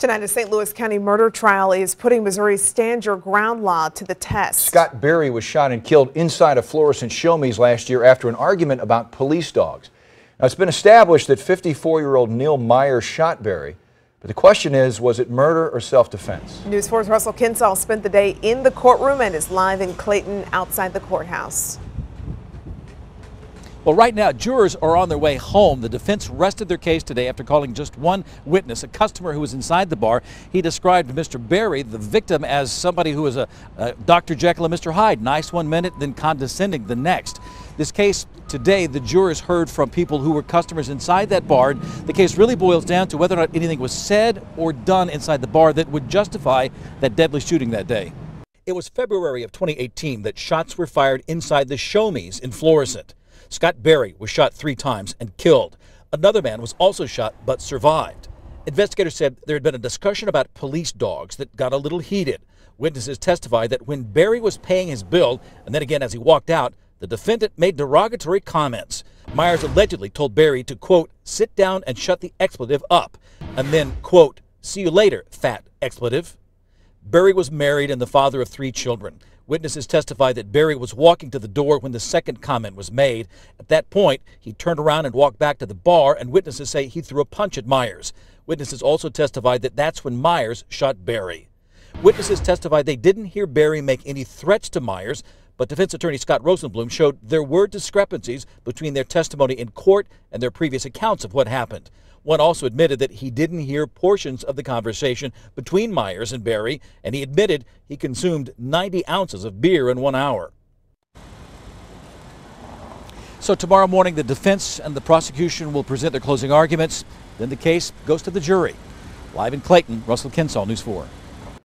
Tonight, a St. Louis County murder trial is putting Missouri's Stand Your Ground law to the test. Scott Berry was shot and killed inside a Florissant Show-Me's last year after an argument about police dogs. Now, it's been established that 54-year-old Neil Myers shot Berry, but the question is, was it murder or self-defense? News 4's Russell Kinsall spent the day in the courtroom and is live in Clayton outside the courthouse. Well, right now, jurors are on their way home. The defense rested their case today after calling just one witness, a customer who was inside the bar. He described Mr. Berry, the victim, as somebody who was a Dr. Jekyll and Mr. Hyde. Nice one minute, then condescending the next. This case today, the jurors heard from people who were customers inside that bar. The case really boils down to whether or not anything was said or done inside the bar that would justify that deadly shooting that day. It was February of 2018 that shots were fired inside the Show-Me's in Florissant. Scott Berry was shot 3 times and killed. Another man was also shot but survived. Investigators said there had been a discussion about police dogs that got a little heated. Witnesses testified that when Berry was paying his bill, and then again as he walked out, the defendant made derogatory comments. Myers allegedly told Berry to, quote, sit down and shut the expletive up, and then, quote, see you later, fat expletive. Berry was married and the father of 3 children. Witnesses testified that Berry was walking to the door when the second comment was made. At that point, he turned around and walked back to the bar, and witnesses say he threw a punch at Myers. Witnesses also testified that that's when Myers shot Berry. Witnesses testified they didn't hear Berry make any threats to Myers, but defense attorney Scott Rosenblum showed there were discrepancies between their testimony in court and their previous accounts of what happened. One also admitted that he didn't hear portions of the conversation between Myers and Berry, and he admitted he consumed 90 ounces of beer in 1 hour. So tomorrow morning, the defense and the prosecution will present their closing arguments. Then the case goes to the jury. Live in Clayton, Russell Kinsall, News 4.